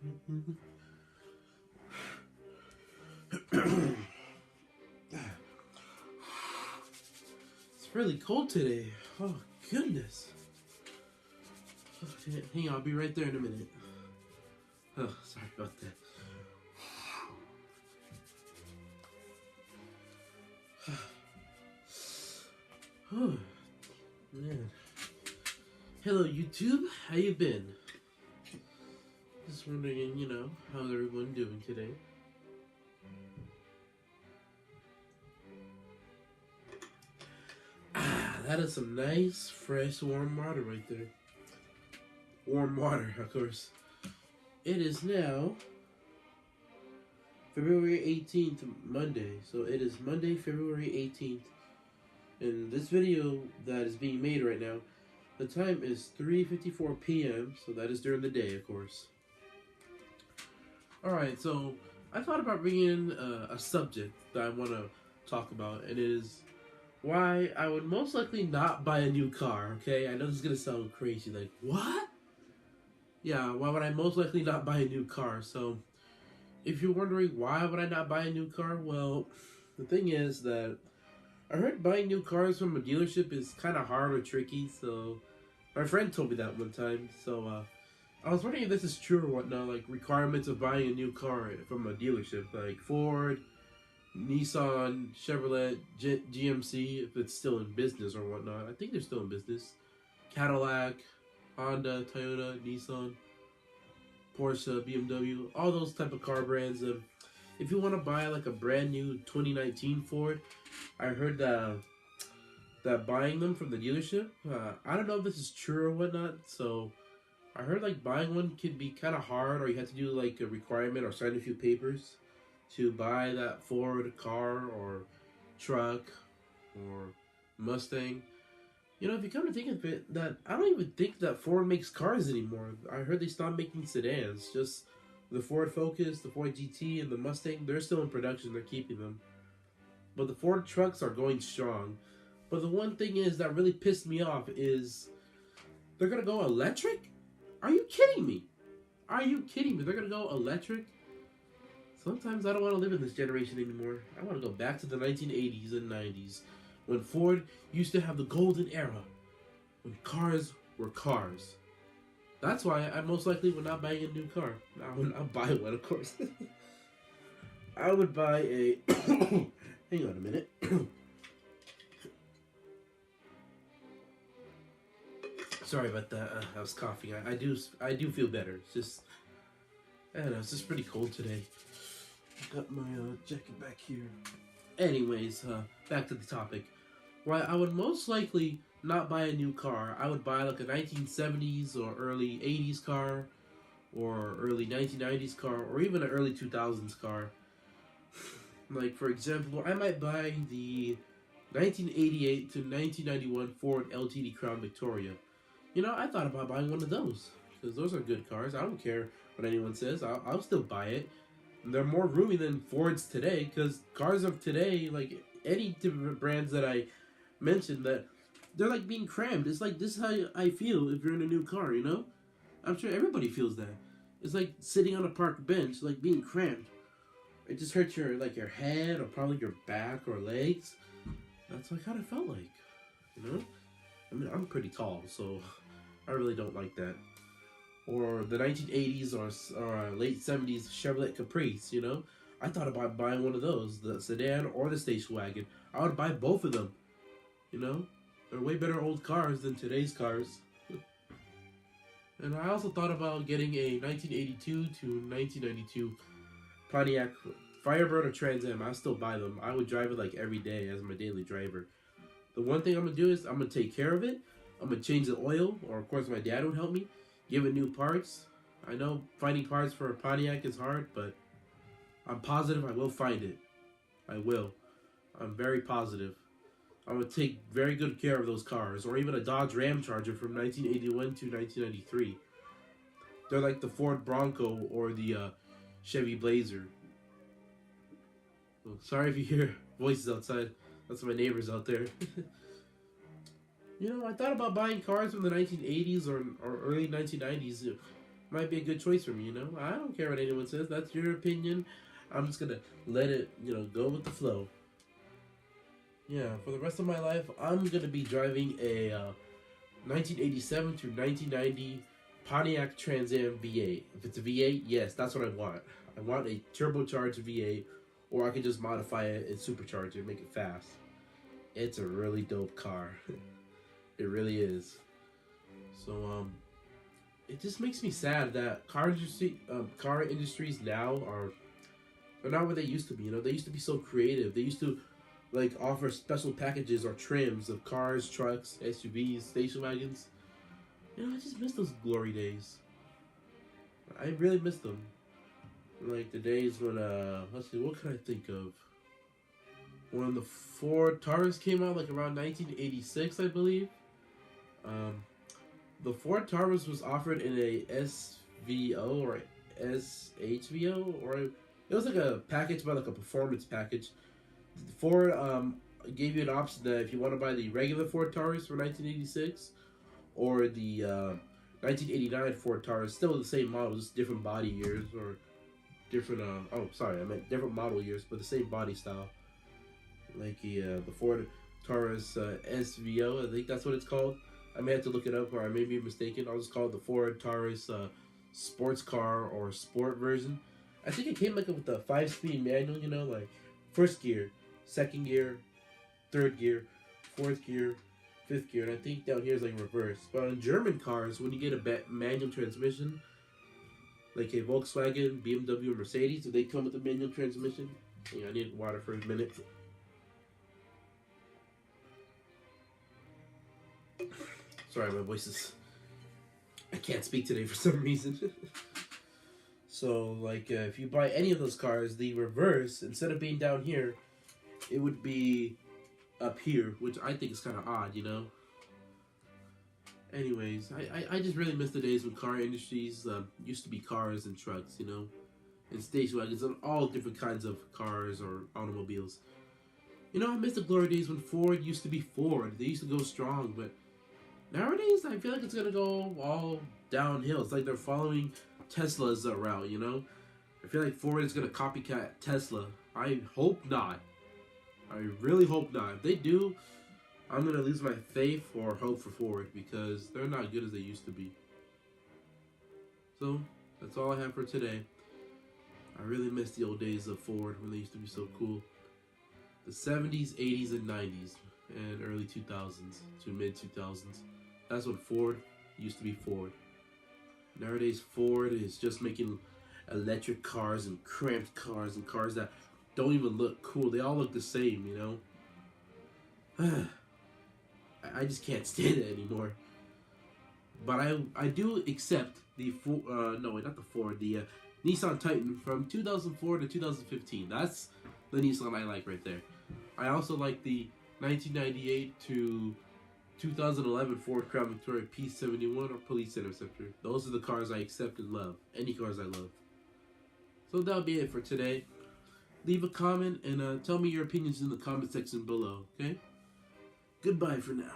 It's really cold today. Oh, goodness. Hang on, I'll be right there in a minute. Oh, sorry about that. Oh, man. Hello, YouTube. How you been? Just wondering, how's everyone doing today? That is some nice, fresh, warm water right there. Warm water, of course. It is now February 18th, Monday. So it is Monday, February 18th. And this video that is being made right now, the time is 3:54 p.m. So that is during the day, of course. Alright, so I thought about bringing in a subject that I want to talk about. And it is why I would most likely not buy a new car, okay? I know this is going to sound crazy, like, what? Yeah, why would I most likely not buy a new car? So, if you're wondering why would I not buy a new car, well, the thing is that I heard buying new cars from a dealership is kind of hard or tricky, so my friend told me that one time, so I was wondering if this is true or whatnot, like requirements of buying a new car from a dealership, like Ford, Nissan, Chevrolet, GMC, if it's still in business or whatnot. I think they're still in business. Cadillac, Honda, Toyota, Nissan, Porsche, BMW, all those type of car brands. If you want to buy like a brand new 2019 Ford, I heard that buying them from the dealership, I don't know if this is true or whatnot, so I heard like buying one could be kind of hard, or you have to do like a requirement or sign a few papers to buy that Ford car or truck or Mustang. If you come to think of it, that I don't even think that Ford makes cars anymore. I heard they stopped making sedans. Just the Ford Focus, the Ford GT, and the Mustang, they're still in production. They're keeping them. But the Ford trucks are going strong. But the one thing is that really pissed me off is they're going to go electric? Are you kidding me? Are you kidding me? They're going to go electric? Sometimes I don't want to live in this generation anymore. I want to go back to the 1980s and 90s when Ford used to have the golden era, when cars were cars. That's why I most likely would not buy a new car. I would not buy one, of course. I would buy a... Hang on a minute. Sorry about that. I was coughing. I do feel better. It's just... I don't know, it's just pretty cold today. Got my jacket back here. Anyways, back to the topic. Why I would most likely not buy a new car. I would buy like a 1970s or early 80s car, or early 1990s car, or even an early 2000s car. Like, for example, I might buy the 1988 to 1991 Ford LTD Crown Victoria. I thought about buying one of those, because those are good cars. I don't care what anyone says. I'll still buy it. They're more roomy than Fords today, because cars of today, like any different brands that I mentioned, that they're like being crammed. It's like, this is how I feel if you're in a new car, I'm sure everybody feels that. It's like sitting on a park bench, like being crammed. It just hurts your head, or probably your back or legs. That's what I kind of felt like, I mean, I'm pretty tall, so I really don't like that. Or the 1980s or late 70s Chevrolet Caprice, I thought about buying one of those, the sedan or the station wagon. I would buy both of them, They're way better old cars than today's cars. And I also thought about getting a 1982 to 1992 Pontiac Firebird or Trans Am. I still buy them. I would drive it like every day as my daily driver. The one thing I'm going to do is I'm going to take care of it. I'm going to change the oil, or of course my dad would help me. Give it new parts. I know finding parts for a Pontiac is hard, but I'm positive I will find it. I will. I'm very positive. I'm going to take very good care of those cars. Or even a Dodge Ram Charger from 1981 to 1993. They're like the Ford Bronco or the Chevy Blazer. Oh, sorry if you hear voices outside. That's my neighbors out there. I thought about buying cars from the 1980s or early 1990s. might be a good choice for me. You know, I don't care what anyone says. That's your opinion. I'm just gonna let it, go with the flow. Yeah, for the rest of my life, I'm gonna be driving a 1987 through 1990 Pontiac Trans Am V8. If it's a V8, yes, that's what I want. I want a turbocharged V8, or I can just modify it and supercharge it, make it fast. It's a really dope car. It really is. So it just makes me sad that car industries now are not what they used to be. They used to be so creative. They used to like offer special packages or trims of cars, trucks, SUVs, station wagons. I just miss those glory days. I really miss them. Like the days when let's see, what can I think of? When the Ford Taurus came out, like around 1986, I believe. The Ford Taurus was offered in a SVO or SHVO, or it was like a package, but like a performance package. Ford gave you an option that if you want to buy the regular Ford Taurus for 1986 or the 1989 Ford Taurus, still the same model, just different body years or different. I meant different model years, but the same body style. Like the Ford Taurus SVO, I think that's what it's called. I may have to look it up, or I may be mistaken. I'll just call it the Ford Taurus sports car or sport version. I think it came like with the 5-speed manual, like first gear, second gear, third gear, fourth gear, fifth gear, and I think down here is like reverse. But on German cars, when you get a manual transmission, like a Volkswagen, BMW, or Mercedes, do they come with a manual transmission? I need water for a minute. Sorry, my voice is... I can't speak today for some reason. So, like, if you buy any of those cars, the reverse, instead of being down here, it would be up here, which I think is kind of odd, Anyways, I just really miss the days when car industries used to be cars and trucks, and station wagons and all different kinds of cars or automobiles. I miss the glory days when Ford used to be Ford. They used to go strong, but nowadays I feel like it's gonna go all downhill. It's like they're following Tesla's route, I feel like Ford is gonna copycat Tesla. I hope not. I really hope not. If they do, I'm gonna lose my faith or hope for Ford because they're not good as they used to be. So that's all I have for today. I really miss the old days of Ford when they used to be so cool. The 70s, 80s, and 90s, and early 2000s to mid 2000s. That's when Ford used to be Ford. Nowadays, Ford is just making electric cars and cramped cars and cars that don't even look cool. They all look the same, I just can't stand it anymore. But I do accept the the Nissan Titan from 2004 to 2015. That's the Nissan I like right there. I also like the 1998 to 2011 Ford Crown Victoria P71 or Police Interceptor. Those are the cars I accept and love. Any cars I love. So that'll be it for today. Leave a comment and tell me your opinions in the comment section below, okay? Goodbye for now.